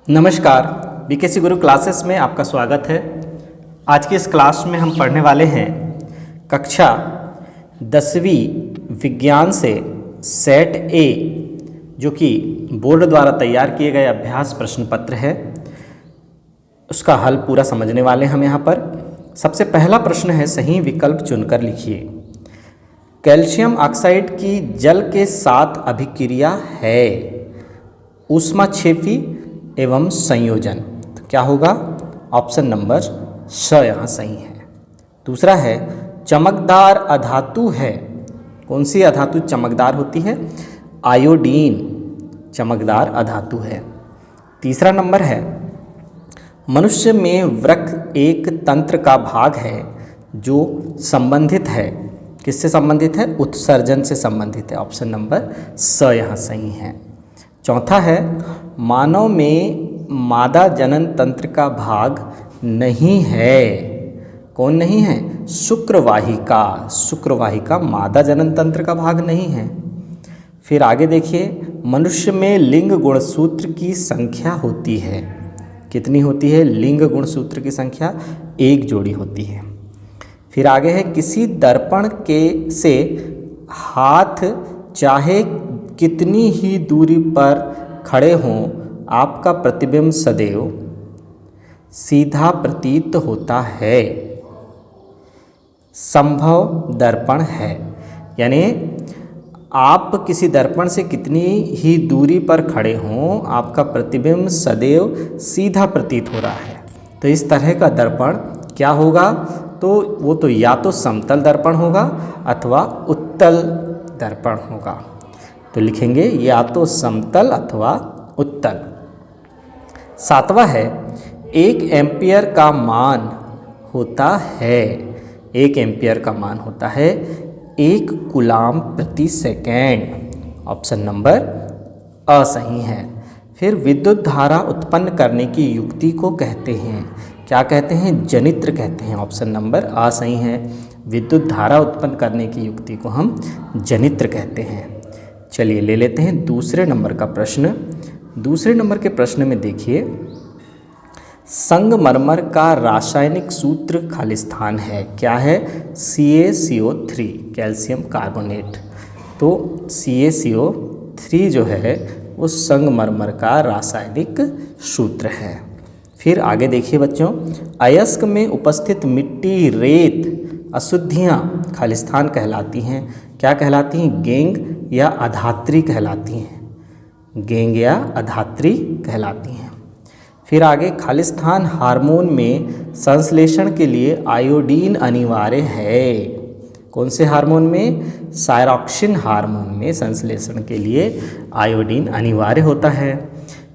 नमस्कार, बीकेसी गुरु क्लासेस में आपका स्वागत है। आज की इस क्लास में हम पढ़ने वाले हैं कक्षा 10वीं विज्ञान से सेट ए, जो कि बोर्ड द्वारा तैयार किए गए अभ्यास प्रश्न पत्र है। उसका हल पूरा समझने वाले हम यहाँ पर। सबसे पहला प्रश्न है, सही विकल्प चुनकर लिखिए। कैल्शियम ऑक्साइड की जल के साथ अभिक्रिया है ऊष्माक्षेपी एवं संयोजन। तो क्या होगा? ऑप्शन नंबर स यहाँ सही है। दूसरा है, चमकदार अधातु है। कौन सी अधातु चमकदार होती है? आयोडीन चमकदार अधातु है। तीसरा नंबर है, मनुष्य में वृक्क एक तंत्र का भाग है जो संबंधित है। किससे संबंधित है? उत्सर्जन से संबंधित है। ऑप्शन नंबर स यहाँ सही है। चौथा है, मानव में मादा जनन तंत्र का भाग नहीं है। कौन नहीं है? शुक्रवाहिका। शुक्रवाहिका मादा जनन तंत्र का भाग नहीं है। फिर आगे देखिए, मनुष्य में लिंग गुणसूत्र की संख्या होती है। कितनी होती है? लिंग गुणसूत्र की संख्या 1 जोड़ी होती है। फिर आगे है, किसी दर्पण के से हाथ चाहे कितनी ही दूरी पर खड़े हों, आपका प्रतिबिंब सदैव सीधा प्रतीत होता है। संभव दर्पण है, यानी आप किसी दर्पण से कितनी ही दूरी पर खड़े हों, आपका प्रतिबिंब सदैव सीधा प्रतीत हो रहा है। तो इस तरह का दर्पण क्या होगा? तो वो तो या तो समतल दर्पण होगा अथवा उत्तल दर्पण होगा। तो लिखेंगे या तो समतल अथवा उत्तल। सातवां है, 1 एम्पियर का मान होता है। 1 एम्पियर का मान होता है 1 कूलाम प्रति सेकेंड। ऑप्शन नंबर अ सही है। फिर विद्युत धारा उत्पन्न करने की युक्ति को कहते हैं। क्या कहते हैं? जनित्र कहते हैं। ऑप्शन नंबर अ सही है। विद्युत धारा उत्पन्न करने की युक्ति को हम जनित्र कहते हैं। चलिए ले लेते हैं दूसरे नंबर का प्रश्न। दूसरे नंबर के प्रश्न में देखिए, संगमरमर का रासायनिक सूत्र खालिस्तान है। क्या है? CaCO3 calcium carbonate. तो CaCO3 जो है वो संगमरमर का रासायनिक सूत्र है। फिर आगे देखिए बच्चों, अयस्क में उपस्थित मिट्टी, रेत, अशुद्धियाँ खालिस्तान कहलाती हैं। क्या कहलाती हैं? गेंग या अधात्री कहलाती हैं। गेंग या अधात्री कहलाती हैं। फिर आगे, खालिस्तान हार्मोन में संश्लेषण के लिए आयोडीन अनिवार्य है। कौन से हार्मोन में? साइरोक्सिन हार्मोन में संश्लेषण के लिए आयोडीन अनिवार्य होता है।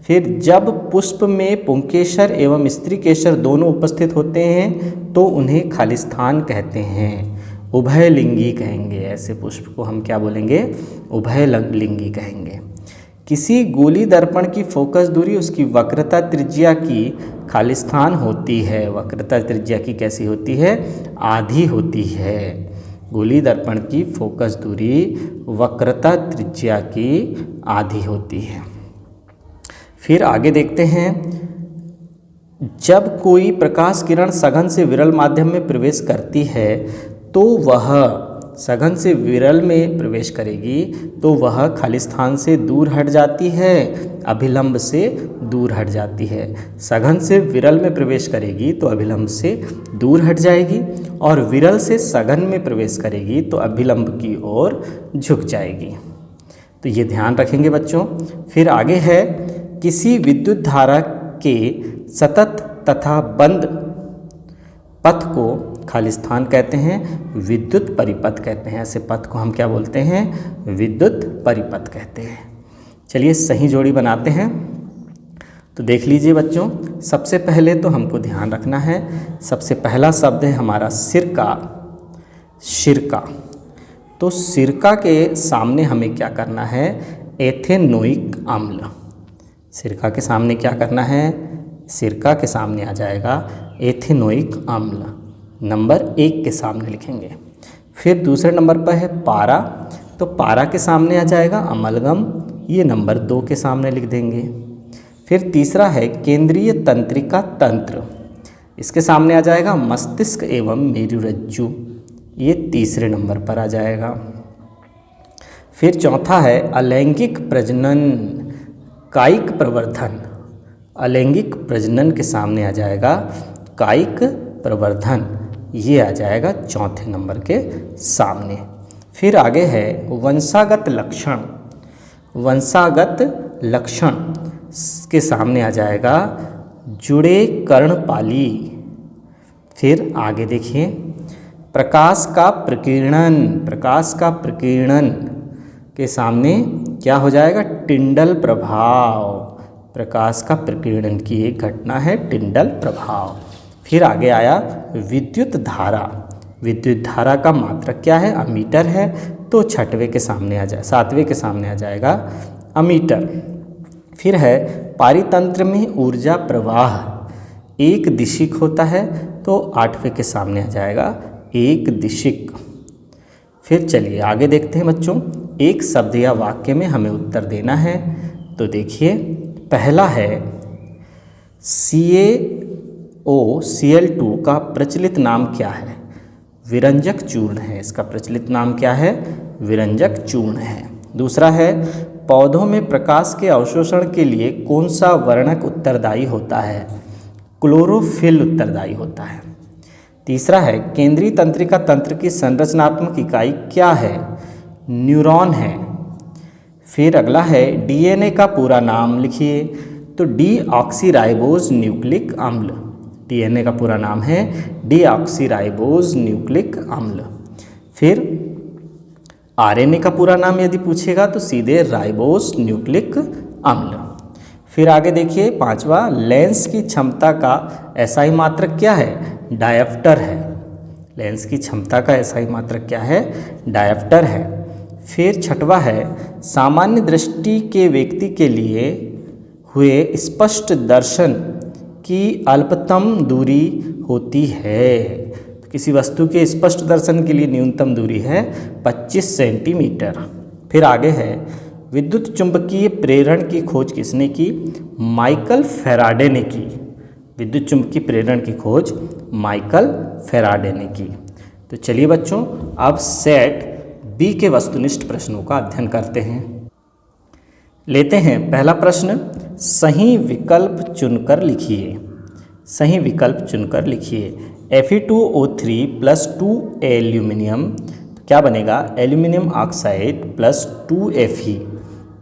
फिर जब पुष्प में पुंकेसर एवं स्त्री केसर दोनों उपस्थित होते हैं तो उन्हें खालिस्तान कहते हैं। उभयलिंगी कहेंगे। ऐसे पुष्प को हम क्या बोलेंगे? उभयलिंगी कहेंगे। किसी गोली दर्पण की फोकस दूरी उसकी वक्रता त्रिज्या की खालिस्तान होती है। वक्रता त्रिज्या की कैसी होती है? आधी होती है। गोली दर्पण की फोकस दूरी वक्रता त्रिज्या की आधी होती है। फिर आगे देखते हैं, जब कोई प्रकाश किरण सघन से विरल माध्यम में प्रवेश करती है तो वह सघन से विरल में प्रवेश करेगी तो वह खालिस्तान से दूर हट जाती है, अभिलंब से दूर हट जाती है। सघन से विरल में प्रवेश करेगी तो अभिलंब से दूर हट जाएगी, और विरल से सघन में प्रवेश करेगी तो अभिलंब की ओर झुक जाएगी। तो ये ध्यान रखेंगे बच्चों। फिर आगे है, किसी विद्युत धारा के सतत तथा बंद पथ को खालिस्तान कहते हैं, विद्युत परिपथ कहते हैं। ऐसे पथ को हम क्या बोलते हैं? विद्युत परिपथ कहते हैं। चलिए सही जोड़ी बनाते हैं। तो देख लीजिए बच्चों, सबसे पहले तो हमको ध्यान रखना है, सबसे पहला शब्द है हमारा सिरका। सिरका, तो सिरका के सामने हमें क्या करना है? एथेनोइक अम्ल। सिरका के सामने क्या करना है? सिरका के सामने आ जाएगा एथेनोइक अम्ल। नंबर 1 के सामने लिखेंगे। फिर दूसरे नंबर पर है पारा, तो पारा के सामने आ जाएगा अमलगम। ये नंबर 2 के सामने लिख देंगे। फिर तीसरा है केंद्रीय तंत्रिका तंत्र, इसके सामने आ जाएगा मस्तिष्क एवं मेरुरज्जु, ये तीसरे नंबर पर आ जाएगा। फिर चौथा है अलैंगिक प्रजनन कायिक प्रवर्धन, अलैंगिक प्रजनन के सामने आ जाएगा कायिक प्रवर्धन, ये आ जाएगा चौथे नंबर के सामने। फिर आगे है वंशागत लक्षण, वंशागत लक्षण के सामने आ जाएगा जुड़े कर्णपाली। फिर आगे देखिए प्रकाश का प्रकीर्णन, प्रकाश का प्रकीर्णन के सामने क्या हो जाएगा टिंडल प्रभाव, प्रकाश का प्रकीर्णन की एक घटना है टिंडल प्रभाव। फिर आगे आया विद्युत धारा, विद्युत धारा का मात्रक क्या है अमीटर है, तो छठवें के सामने आ जाए सातवें के सामने आ जाएगा अमीटर। फिर है पारितंत्र में ऊर्जा प्रवाह एक दिशिक होता है, तो आठवें के सामने आ जाएगा एक दिशिक। फिर चलिए आगे देखते हैं बच्चों, एक शब्द या वाक्य में हमें उत्तर देना है। तो देखिए पहला है CaOCl2 का प्रचलित नाम क्या है, विरंजक चूर्ण है, इसका प्रचलित नाम क्या है विरंजक चूर्ण है। दूसरा है पौधों में प्रकाश के अवशोषण के लिए कौन सा वर्णक उत्तरदायी होता है, क्लोरोफिल उत्तरदायी होता है। तीसरा है केंद्रीय तंत्रिका तंत्र की संरचनात्मक इकाई क्या है, न्यूरॉन है। फिर अगला है डीएनए का पूरा नाम लिखिए, तो डीऑक्सीराइबोज न्यूक्लिक अम्ल, डीएनए का पूरा नाम है डीऑक्सीराइबोज न्यूक्लिक अम्ल। फिर आरएनए का पूरा नाम यदि पूछेगा तो सीधे राइबोज न्यूक्लिक अम्ल। फिर आगे देखिए पांचवा लेंस की क्षमता का एसआई मात्रक क्या है, डायप्टर है, लेंस की क्षमता का एसआई मात्रक क्या है डायप्टर है। फिर छठवा है सामान्य दृष्टि के व्यक्ति के लिए हुए स्पष्ट दर्शन की अल्पतम दूरी होती है, तो किसी वस्तु के स्पष्ट दर्शन के लिए न्यूनतम दूरी है 25 सेंटीमीटर। फिर आगे है विद्युत चुंबकीय प्रेरण की खोज किसने की, माइकल फैराडे ने की, विद्युत चुंबकीय प्रेरण की खोज माइकल फैराडे ने की। तो चलिए बच्चों अब सेट बी के वस्तुनिष्ठ प्रश्नों का अध्ययन करते हैं। लेते हैं पहला प्रश्न, सही विकल्प चुनकर लिखिए, सही विकल्प चुनकर लिखिए। Fe2O3 + 2 एल्यूमिनियम, तो क्या बनेगा एल्यूमिनियम ऑक्साइड + 2 Fe।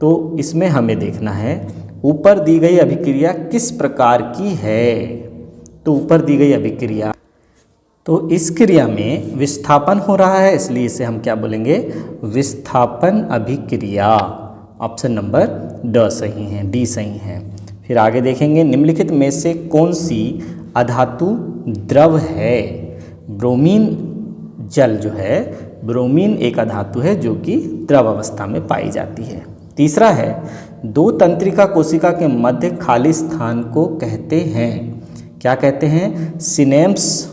तो इसमें हमें देखना है ऊपर दी गई अभिक्रिया किस प्रकार की है, तो ऊपर दी गई अभिक्रिया, तो इस क्रिया में विस्थापन हो रहा है, इसलिए इसे हम क्या बोलेंगे विस्थापन अभिक्रिया। ऑप्शन नंबर ड सही है, डी सही है। फिर आगे देखेंगे निम्नलिखित में से कौन सी अधातु द्रव है, ब्रोमीन जल जो है, ब्रोमीन एक अधातु है जो कि द्रव अवस्था में पाई जाती है। तीसरा है दो तंत्रिका कोशिका के मध्य खाली स्थान को कहते हैं, क्या कहते हैं सिनेप्स,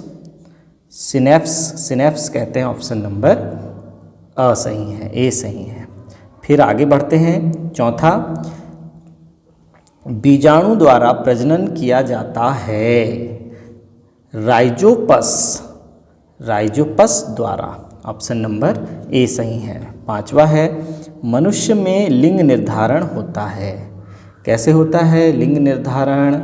सिनेप्स कहते हैं। ऑप्शन नंबर अ सही है, ए सही है। फिर आगे बढ़ते हैं चौथा, बीजाणु द्वारा प्रजनन किया जाता है, राइजोपस, राइजोपस द्वारा। ऑप्शन नंबर ए सही है। पांचवा है मनुष्य में लिंग निर्धारण होता है, कैसे होता है लिंग निर्धारण,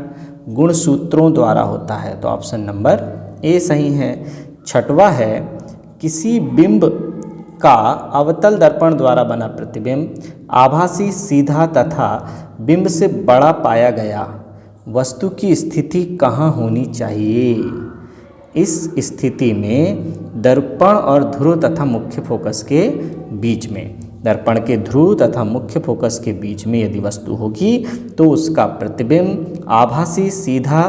गुणसूत्रों द्वारा होता है, तो ऑप्शन नंबर ए सही है। छठवा है किसी बिंब का अवतल दर्पण द्वारा बना प्रतिबिंब आभासी, सीधा तथा बिंब से बड़ा पाया गया वस्तु की स्थिति कहाँ होनी चाहिए। इस स्थिति में दर्पण और ध्रुव तथा मुख्य फोकस के बीच में, दर्पण के ध्रुव तथा मुख्य फोकस के बीच में यदि वस्तु होगी तो उसका प्रतिबिंब आभासी, सीधा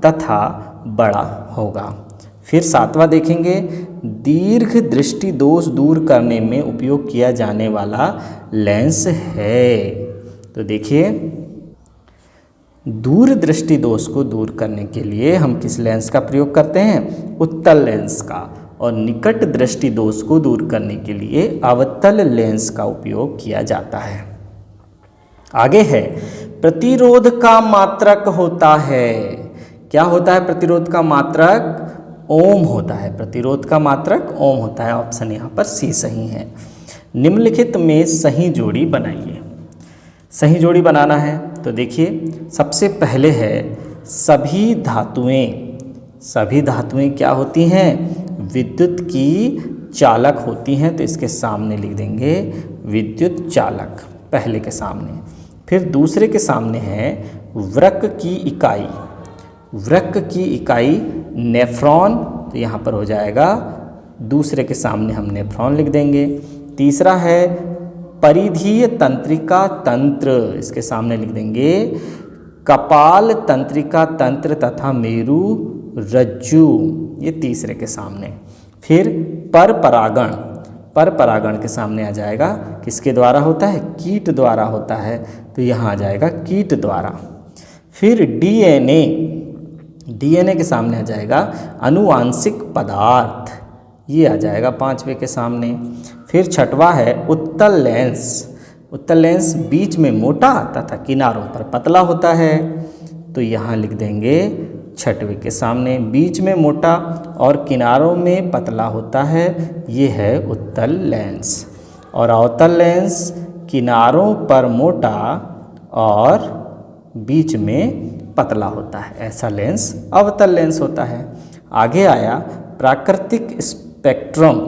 तथा बड़ा होगा। फिर सातवां देखेंगे दीर्घ दृष्टि दोष दूर करने में उपयोग किया जाने वाला लेंस है। तो देखिए दूर दृष्टि दोष को दूर करने के लिए हम किस लेंस का प्रयोग करते हैं, उत्तल लेंस का, और निकट दृष्टि दोष को दूर करने के लिए अवतल लेंस का उपयोग किया जाता है। आगे है प्रतिरोध का मात्रक होता है। क्या होता है प्रतिरोध का मात्रक? ओम होता है। प्रतिरोध का मात्रक ओम होता है। ऑप्शन यहाँ पर सी सही है। निम्नलिखित में सही जोड़ी बनाइए। सही जोड़ी बनाना है तो देखिए, सबसे पहले है सभी धातुएं। सभी धातुएं क्या होती हैं? विद्युत की चालक होती हैं, तो इसके सामने लिख देंगे विद्युत चालक पहले के सामने। फिर दूसरे के सामने है वृक्क की इकाई। वृक्क की इकाई नेफ्रॉन, तो यहाँ पर हो जाएगा दूसरे के सामने हम नेफ्रॉन लिख देंगे। तीसरा है परिधीय तंत्रिका तंत्र, इसके सामने लिख देंगे कपाल तंत्रिका तंत्र तथा मेरु रज्जु, ये तीसरे के सामने। फिर पर परागण, पर परागण के सामने आ जाएगा किसके द्वारा होता है? कीट द्वारा होता है, तो यहाँ आ जाएगा कीट द्वारा। फिर डीएनए, डीएनए के सामने आ जाएगा आनुवांशिक पदार्थ, ये आ जाएगा पांचवें के सामने। फिर छठवा है उत्तल लेंस। उत्तल लेंस बीच में मोटा तथा किनारों पर पतला होता है, तो यहाँ लिख देंगे छठवें के सामने बीच में मोटा और किनारों में पतला होता है, ये है उत्तल लेंस। और अवतल लेंस किनारों पर मोटा और बीच में पतला होता है, ऐसा लेंस अवतल लेंस होता है। आगे आया प्राकृतिक स्पेक्ट्रम।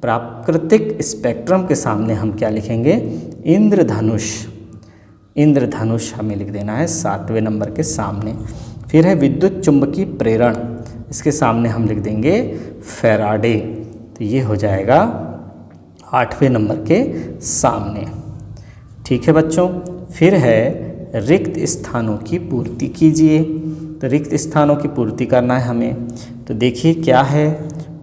प्राकृतिक स्पेक्ट्रम के सामने हम क्या लिखेंगे? इंद्रधनुष। इंद्रधनुष हमें लिख देना है 7वें नंबर के सामने। फिर है विद्युत चुंबकीय प्रेरण, इसके सामने हम लिख देंगे फैराडे, तो ये हो जाएगा 8वें नंबर के सामने। ठीक है बच्चों। फिर है रिक्त स्थानों की पूर्ति कीजिए, तो रिक्त स्थानों की पूर्ति करना है हमें। तो देखिए क्या है,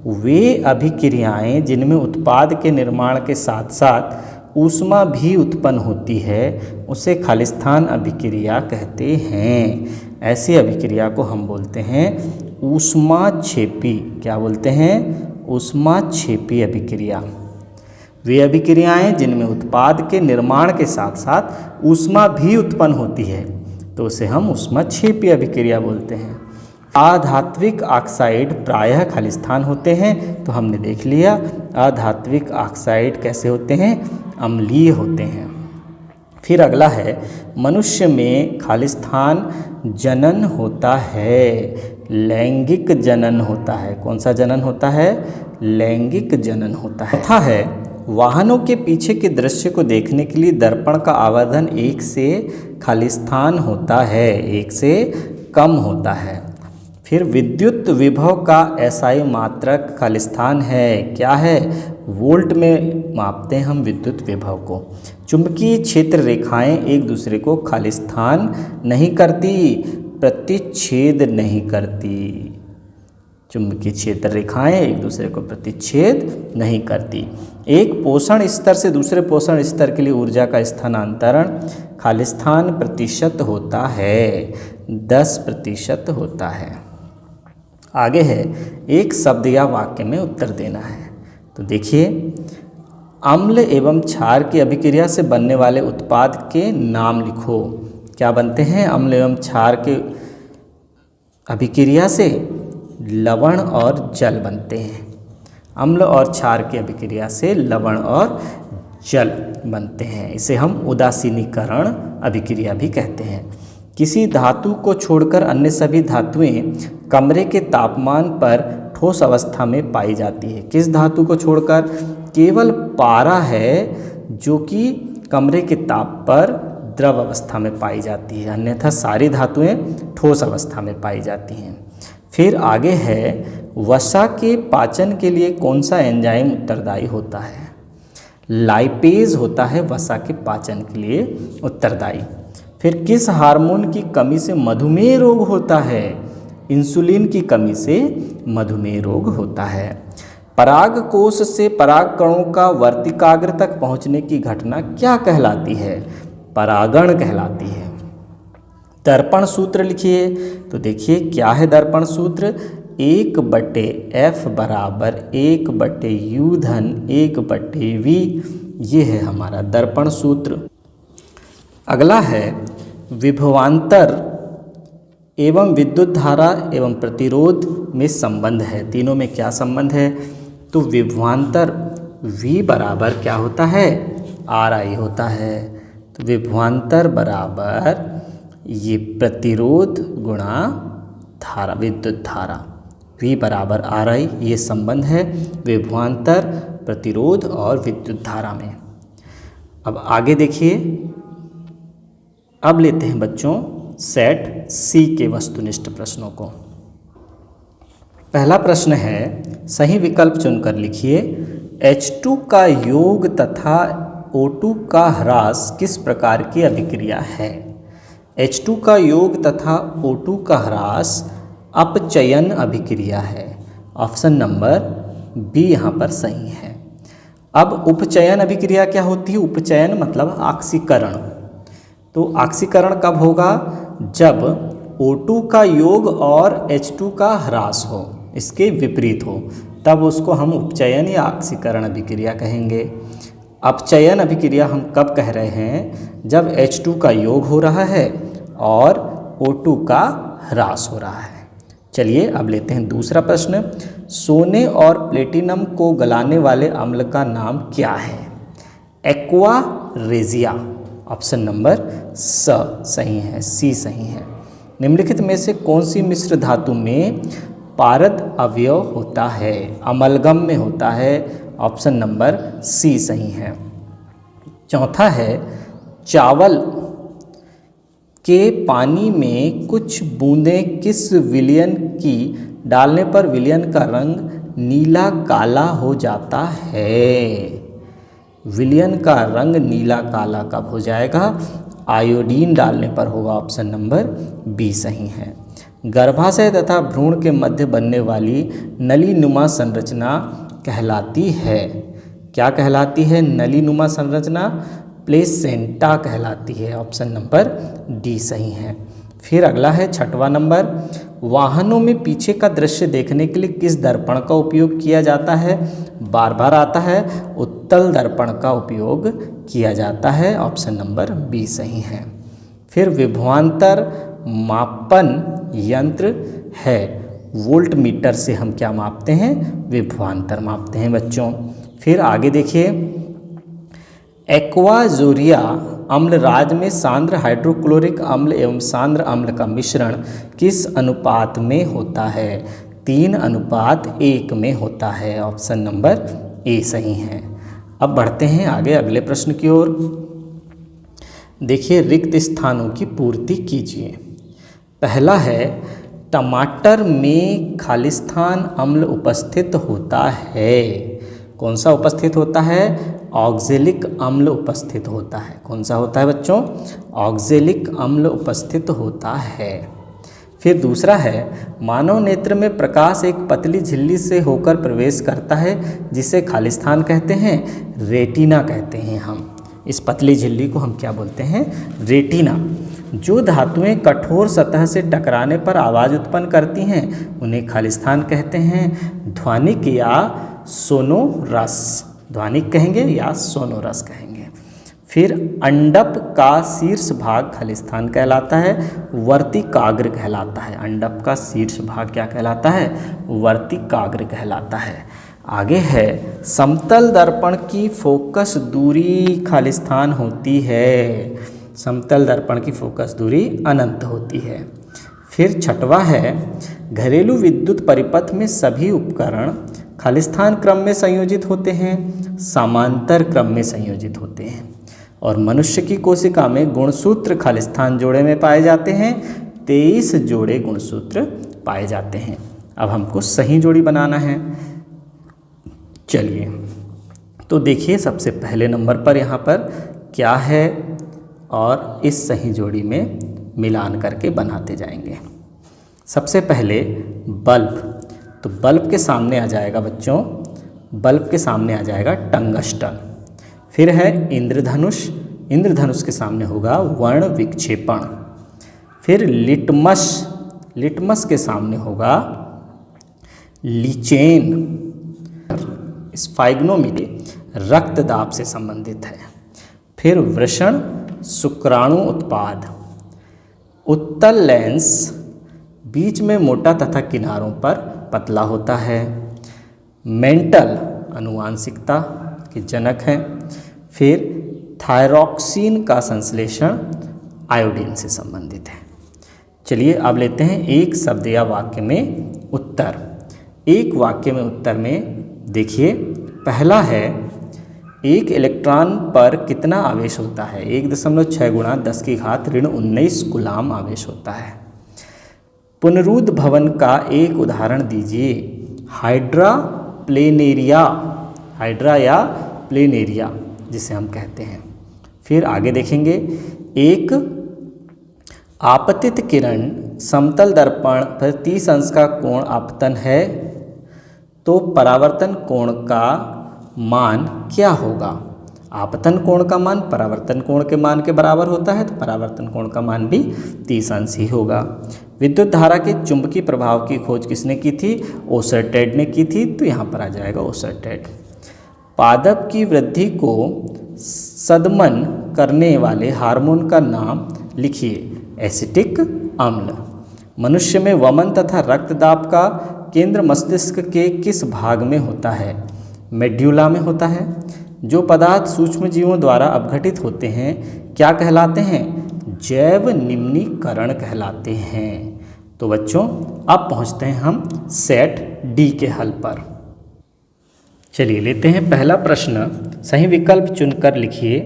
वे अभिक्रियाएं जिनमें उत्पाद के निर्माण के साथ साथ ऊष्मा भी उत्पन्न होती है उसे खालिस्तान अभिक्रिया कहते हैं। ऐसी अभिक्रिया को हम बोलते हैं ऊष्माक्षेपी। क्या बोलते हैं? ऊष्माक्षेपी अभिक्रिया। वे अभिक्रियाएं जिनमें उत्पाद के निर्माण के साथ साथ ऊष्मा भी उत्पन्न होती है, तो उसे हम ऊष्माक्षेपी अभिक्रिया बोलते हैं। अधात्विक ऑक्साइड प्रायः खालिस्तान होते हैं, तो हमने देख लिया अधात्विक ऑक्साइड कैसे होते हैं? अम्लीय होते हैं। फिर अगला है मनुष्य में खालिस्तान जनन होता है, लैंगिक जनन होता है। कौन सा जनन होता है? लैंगिक जनन होता है। चौथा है वाहनों के पीछे के दृश्य को देखने के लिए दर्पण का आवर्धन 1 से खालिस्तान होता है, 1 से कम होता है। फिर विद्युत विभव का एसआई मात्रक खालिस्तान है। क्या है? वोल्ट में मापते हैं हम विद्युत विभव को। चुंबकीय क्षेत्र रेखाएं एक दूसरे को खालिस्तान नहीं करती, प्रतिच्छेद नहीं करती। चुंबकीय क्षेत्र रेखाएं एक दूसरे को प्रतिच्छेद नहीं करती। एक पोषण स्तर से दूसरे पोषण स्तर के लिए ऊर्जा का स्थानांतरण खालिस्तान प्रतिशत होता है, 10% होता है। आगे है एक शब्द या वाक्य में उत्तर देना है। तो देखिए, अम्ल एवं क्षार की अभिक्रिया से बनने वाले उत्पाद के नाम लिखो। क्या बनते हैं? अम्ल एवं क्षार के अभिक्रिया से लवण और जल बनते हैं। अम्ल और क्षार की अभिक्रिया से लवण और जल बनते हैं, इसे हम उदासीनीकरण अभिक्रिया भी कहते हैं। किसी धातु को छोड़कर अन्य सभी धातुएं कमरे के तापमान पर ठोस अवस्था में पाई जाती है। किस धातु को छोड़कर? केवल पारा है जो कि कमरे के ताप पर द्रव अवस्था में पाई जाती है, अन्यथा सारी धातुएं ठोस अवस्था में पाई जाती हैं। फिर आगे है वसा के पाचन के लिए कौन सा एंजाइम उत्तरदायी होता है? लाइपेज होता है वसा के पाचन के लिए उत्तरदायी। फिर किस हार्मोन की कमी से मधुमेह रोग होता है? इंसुलिन की कमी से मधुमेह रोग होता है। परागकोश से पराग कणों का वर्तिकाग्र तक पहुंचने की घटना क्या कहलाती है? परागण कहलाती है। दर्पण सूत्र लिखिए। तो देखिए क्या है दर्पण सूत्र? 1/F बराबर 1/U धन 1/V, ये है हमारा दर्पण सूत्र। अगला है विभवांतर एवं विद्युत धारा एवं प्रतिरोध में संबंध है। तीनों में क्या संबंध है? तो विभवांतर V बराबर क्या होता है? RI होता है। तो विभवांतर बराबर ये प्रतिरोध गुणा धारा, विद्युत धारा, V बराबर RI, ये संबंध है विभवांतर, प्रतिरोध और विद्युत धारा में। अब आगे देखिए, अब लेते हैं बच्चों सेट C के वस्तुनिष्ठ प्रश्नों को। पहला प्रश्न है, सही विकल्प चुनकर लिखिए। H2 का योग तथा O2 का ह्रास किस प्रकार की अभिक्रिया है? H2 का योग तथा O2 का ह्रास अपचयन अभिक्रिया है। ऑप्शन नंबर बी यहाँ पर सही है। अब उपचयन अभिक्रिया क्या होती है? उपचयन मतलब ऑक्सीकरण। तो ऑक्सीकरण कब होगा? जब O2 का योग और H2 का ह्रास हो, इसके विपरीत हो, तब उसको हम उपचयन या ऑक्सीकरण अभिक्रिया कहेंगे। अपचयन अभिक्रिया हम कब कह रहे हैं? जब H2 का योग हो रहा है और O2 का ह्रास हो रहा है। चलिए अब लेते हैं दूसरा प्रश्न। सोने और प्लेटिनम को गलाने वाले अम्ल का नाम क्या है? Aqua regia. ऑप्शन नंबर सही है, सी सही है। निम्नलिखित में से कौन सी मिश्र धातु में पारद अवयव होता है? अमलगम में होता है। ऑप्शन नंबर सी सही है। चौथा है, चावल के पानी में कुछ बूंदें किस विलयन की डालने पर विलयन का रंग नीला काला हो जाता है? विलयन का रंग नीला काला कब हो जाएगा? आयोडीन डालने पर होगा। ऑप्शन नंबर बी सही है। गर्भाशय तथा भ्रूण के मध्य बनने वाली नलीनुमा संरचना कहलाती है? क्या कहलाती है? नलीनुमा संरचना प्लेसेंटा कहलाती है। ऑप्शन नंबर डी सही है। फिर अगला है छठवां नंबर, वाहनों में पीछे का दृश्य देखने के लिए किस दर्पण का उपयोग किया जाता है? बार बार आता है, उत्तल दर्पण का उपयोग किया जाता है। ऑप्शन नंबर बी सही है। फिर विभवांतर मापन यंत्र है, वोल्ट मीटर से हम क्या मापते हैं? विभवांतर मापते हैं बच्चों। फिर आगे देखिए, एक्वाजोरिया अम्ल राज में सांद्र हाइड्रोक्लोरिक अम्ल एवं सांद्र अम्ल का मिश्रण किस अनुपात में होता है? 3:1 में होता है। ऑप्शन नंबर ए सही है। अब बढ़ते हैं आगे अगले प्रश्न की ओर। देखिए, रिक्त स्थानों की पूर्ति कीजिए। पहला है, टमाटर में खालिस्तान अम्ल उपस्थित होता है। कौन सा उपस्थित होता है? ऑक्जेलिक अम्ल उपस्थित होता है। कौन सा होता है बच्चों? ऑक्जेलिक अम्ल उपस्थित होता है। फिर दूसरा है, मानव नेत्र में प्रकाश एक पतली झिल्ली से होकर प्रवेश करता है जिसे खालिस्तान कहते हैं, रेटिना कहते हैं हम। इस पतली झिल्ली को हम क्या बोलते हैं? रेटिना। जो धातुएं कठोर सतह से टकराने पर आवाज़ उत्पन्न करती हैं उन्हें खालिस्तान कहते हैं। ध्वनिक या सोनोरस, ध्वनिक कहेंगे या सोनोरस कहेंगे। फिर अंडप का शीर्ष भाग खालिस्तान कहलाता है, वर्तिकाग्र कहलाता है। अंडप का शीर्ष भाग क्या कहलाता है? वर्तिकाग्र कहलाता है। आगे है, समतल दर्पण की फोकस दूरी खालिस्तान होती है। समतल दर्पण की फोकस दूरी अनंत होती है। फिर छठवां है, घरेलू विद्युत परिपथ में सभी उपकरण खालिस्तान क्रम में संयोजित होते हैं, समांतर क्रम में संयोजित होते हैं। और मनुष्य की कोशिका में गुणसूत्र खालिस्तान जोड़े में पाए जाते हैं। 23 जोड़े गुणसूत्र पाए जाते हैं। अब हमको सही जोड़ी बनाना है। चलिए, तो देखिए सबसे पहले नंबर पर यहाँ पर क्या है और इस सही जोड़ी में मिलान करके बनाते जाएंगे। सबसे पहले बल्ब, तो बल्ब के सामने आ जाएगा बच्चों, बल्ब के सामने आ जाएगा टंगस्टन। फिर है इंद्रधनुष, इंद्रधनुष के सामने होगा वर्ण विक्षेपण। फिर लिटमस, लिटमस के सामने होगा लीचेन। स्फाइग्नोमीटर रक्त दाब से संबंधित है। फिर वृषण शुक्राणु उत्पाद। उत्तल लेंस बीच में मोटा तथा किनारों पर पतला होता है। मेंटल आनुवांशिकता के जनक हैं। फिर थायरॉक्सिन का संश्लेषण आयोडीन से संबंधित है। चलिए अब लेते हैं एक शब्द या वाक्य में उत्तर। एक वाक्य में उत्तर में देखिए, पहला है एक इलेक्ट्रॉन पर कितना आवेश होता है? 1.6 गुणा 10 की घात ऋण 19 कूलाम आवेश होता है। पुनरुद्ध भवन का एक उदाहरण दीजिए। हाइड्रा प्लेनेरिया, हाइड्रा या प्लेनेरिया जिसे हम कहते हैं। फिर आगे देखेंगे, एक आपतित किरण समतल दर्पण पर 30 अंश का कोण आपतन है, तो परावर्तन कोण का मान क्या होगा? आपतन कोण का मान परावर्तन कोण के मान के बराबर होता है, तो परावर्तन कोण का मान भी 30 अंश ही होगा। विद्युत धारा के चुंबकीय प्रभाव की खोज किसने की थी? ओसरटेड ने की थी, तो यहाँ पर आ जाएगा ओसरटेड। पादप की वृद्धि को सदमन करने वाले हार्मोन का नाम लिखिए। एसिटिक अम्ल। मनुष्य में वमन तथा रक्तदाब का केंद्र मस्तिष्क के किस भाग में होता है? मेड्यूला में होता है। जो पदार्थ सूक्ष्म जीवों द्वारा अपघटित होते हैं क्या कहलाते हैं? जैव निम्नीकरण कहलाते हैं। तो बच्चों अब पहुंचते हैं हम सेट डी के हल पर। चलिए लेते हैं पहला प्रश्न। सही विकल्प चुनकर लिखिए।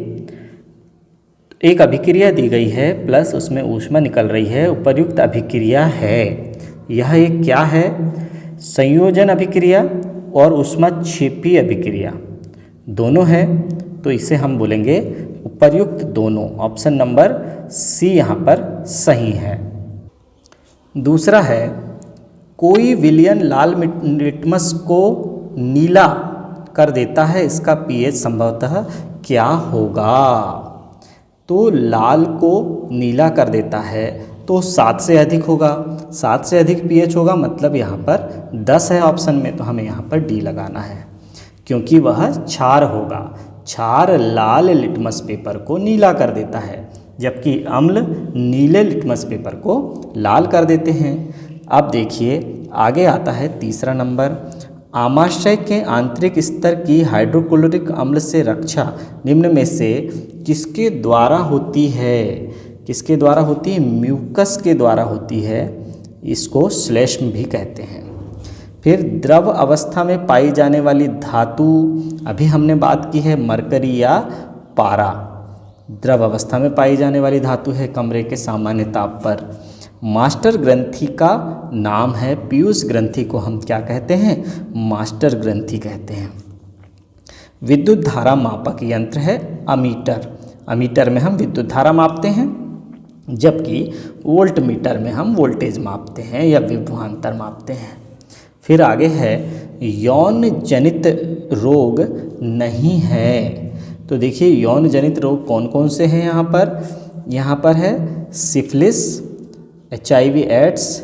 एक अभिक्रिया दी गई है प्लस उसमें ऊष्मा निकल रही है, उपर्युक्त अभिक्रिया है। यह एक क्या है? संयोजन अभिक्रिया और ऊष्माक्षेपी अभिक्रिया दोनों है, तो इसे हम बोलेंगे उपर्युक्त दोनों। ऑप्शन नंबर सी यहाँ पर सही है। दूसरा है, कोई विलयन लाल लिटमस को नीला कर देता है, इसका पीएच संभवतः क्या होगा? तो लाल को नीला कर देता है तो 7 से अधिक होगा, 7 से अधिक पीएच होगा, मतलब यहाँ पर 10 है ऑप्शन में, तो हमें यहाँ पर डी लगाना है क्योंकि वह क्षार होगा। क्षार लाल लिटमस पेपर को नीला कर देता है, जबकि अम्ल नीले लिटमस पेपर को लाल कर देते हैं। अब देखिए आगे आता है तीसरा नंबर। आमाशय के आंतरिक स्तर की हाइड्रोक्लोरिक अम्ल से रक्षा निम्न में से किसके द्वारा होती है? किसके द्वारा होती है? म्यूकस के द्वारा होती है। इसको श्लेष्म भी कहते हैं। फिर द्रव अवस्था में पाई जाने वाली धातु, अभी हमने बात की है मरकरी या पारा। द्रव अवस्था में पाई जाने वाली धातु है कमरे के सामान्य ताप पर। मास्टर ग्रंथि का नाम है, पीयूष ग्रंथि को हम क्या कहते हैं? मास्टर ग्रंथि कहते हैं। विद्युत धारा मापक यंत्र है अमीटर। अमीटर में हम विद्युत धारा मापते हैं, जबकि वोल्ट मीटर में हम वोल्टेज मापते हैं या विभवांतर मापते हैं। फिर आगे है, यौन जनित रोग नहीं है। तो देखिए यौन जनित रोग कौन कौन से हैं यहाँ पर? यहाँ पर है सिफिलिस, HIV एड्स,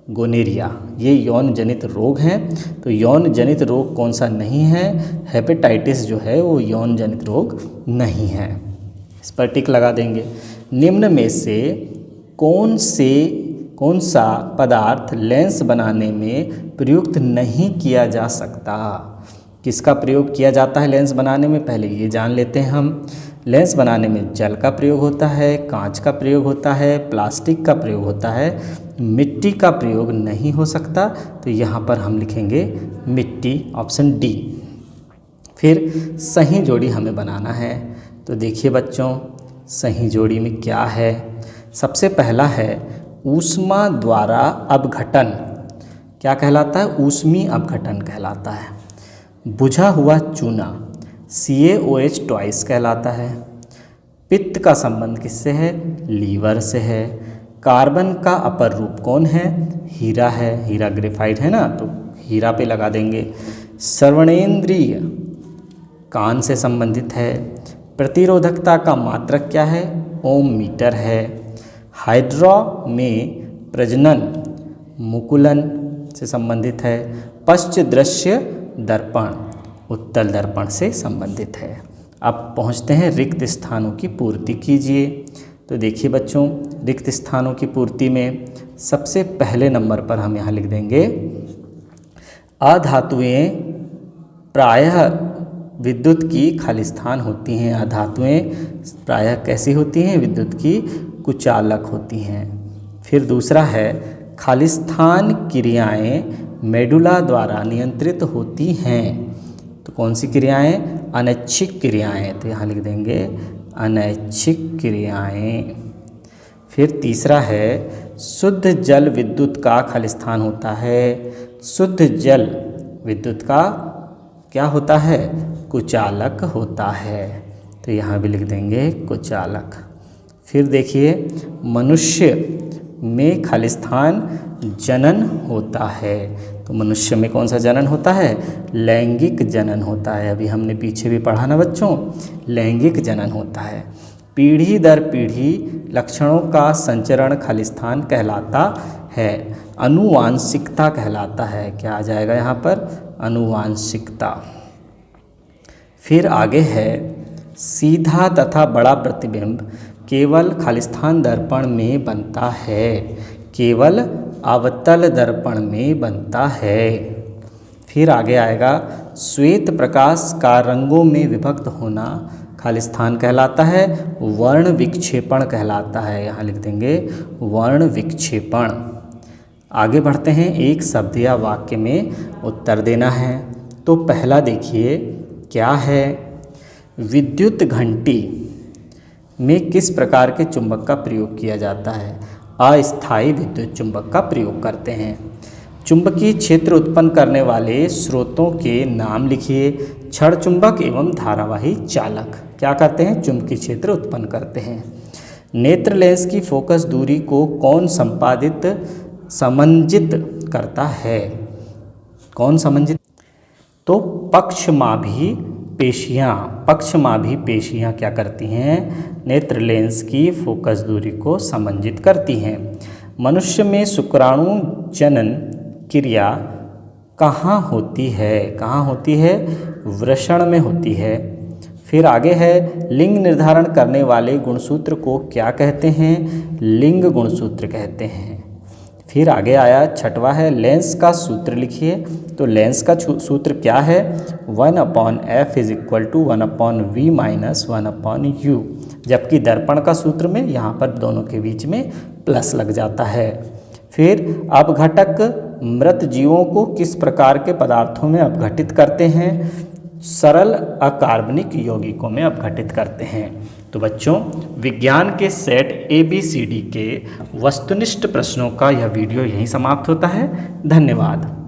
गोनेरिया, ये यौन जनित रोग हैं। तो यौन जनित रोग कौन सा नहीं है? हेपेटाइटिस जो है वो यौन जनित रोग नहीं है। इस पर टिक लगा देंगे। निम्न में से कौन सा पदार्थ लेंस बनाने में प्रयुक्त नहीं किया जा सकता? किसका प्रयोग किया जाता है लेंस बनाने में? पहले ये जान लेते हैं हम। लेंस बनाने में जल का प्रयोग होता है, कांच का प्रयोग होता है, प्लास्टिक का प्रयोग होता है, मिट्टी का प्रयोग नहीं हो सकता। तो यहाँ पर हम लिखेंगे मिट्टी, ऑप्शन डी। फिर सही जोड़ी हमें बनाना है। तो देखिए बच्चों सही जोड़ी में क्या है? सबसे पहला है ऊष्मा द्वारा अपघटन। क्या कहलाता है? ऊष्मी अपघटन कहलाता है। बुझा हुआ चूना CaOH ट्वाइस कहलाता है। पित्त का संबंध किससे है? लीवर से है। कार्बन का अपर रूप कौन है? हीरा है। हीरा ग्रेफाइट है ना, तो हीरा पे लगा देंगे। श्रवणेंद्रिय कान से संबंधित है। प्रतिरोधकता का मात्रक क्या है? ओम मीटर है। हाइड्रा में प्रजनन मुकुलन से संबंधित है। पश्च दृश्य दर्पण उत्तल दर्पण से संबंधित है। अब पहुंचते हैं रिक्त स्थानों की पूर्ति कीजिए। तो देखिए बच्चों, रिक्त स्थानों की पूर्ति में सबसे पहले नंबर पर हम यहाँ लिख देंगे अधातुएं प्रायः विद्युत की खालिस्थान होती हैं। अधातुएं प्रायः कैसी होती हैं? विद्युत की कुचालक होती हैं। फिर दूसरा है खालिस्थान क्रियाएं मेडुला द्वारा नियंत्रित होती हैं। तो कौन सी क्रियाएं? अनैच्छिक क्रियाएं। तो यहाँ लिख देंगे अनैच्छिक क्रियाएं। फिर तीसरा है शुद्ध जल विद्युत का खालिस्थान होता है। शुद्ध जल विद्युत का क्या होता है? कुचालक होता है। तो यहाँ भी लिख देंगे कुचालक। फिर देखिए मनुष्य में खालिस्थान जनन होता है। तो मनुष्य में कौन सा जनन होता है? लैंगिक जनन होता है। अभी हमने पीछे भी पढ़ा ना बच्चों, लैंगिक जनन होता है। पीढ़ी दर पीढ़ी लक्षणों का संचरण खालिस्थान कहलाता है। अनुवांशिकता कहलाता है। क्या आ जाएगा यहाँ पर? अनुवांशिकता। फिर आगे है सीधा तथा बड़ा प्रतिबिंब केवल खालिस्थान दर्पण में बनता है। केवल अवतल दर्पण में बनता है। फिर आगे आएगा श्वेत प्रकाश का रंगों में विभक्त होना खालिस्थान कहलाता है। वर्ण विक्षेपण कहलाता है। यहाँ लिख देंगे वर्ण विक्षेपण। आगे बढ़ते हैं, एक शब्द या वाक्य में उत्तर देना है। तो पहला देखिए क्या है? विद्युत घंटी में किस प्रकार के चुंबक का प्रयोग किया जाता है? अस्थायी विद्युत चुंबक का प्रयोग करते हैं। चुंबकीय क्षेत्र उत्पन्न करने वाले स्रोतों के नाम लिखिए। क्षण चुंबक एवं धारावाही चालक क्या करते हैं? चुंबकीय क्षेत्र उत्पन्न करते हैं। नेत्र लेंस की फोकस दूरी को कौन समंजित करता है? कौन समंजित? तो पक्षमाभी पेशियाँ। पक्षमाभी पेशियाँ क्या करती हैं? नेत्र लेंस की फोकस दूरी को समंजित करती हैं। मनुष्य में शुक्राणु जनन क्रिया कहाँ होती है? कहाँ होती है? वृषण में होती है। फिर आगे है लिंग निर्धारण करने वाले गुणसूत्र को क्या कहते हैं? लिंग गुणसूत्र कहते हैं। फिर आगे आया छठवा है लेंस का सूत्र लिखिए। तो लेंस का सूत्र क्या है? 1/f = 1/v - 1/u। जबकि दर्पण का सूत्र में यहाँ पर दोनों के बीच में प्लस लग जाता है। फिर अपघटक मृत जीवों को किस प्रकार के पदार्थों में अपघटित करते हैं? सरल अकार्बनिक यौगिकों में अपघटित करते हैं। तो बच्चों, विज्ञान के सेट ABCD के वस्तुनिष्ठ प्रश्नों का यह वीडियो यहीं समाप्त होता है। धन्यवाद।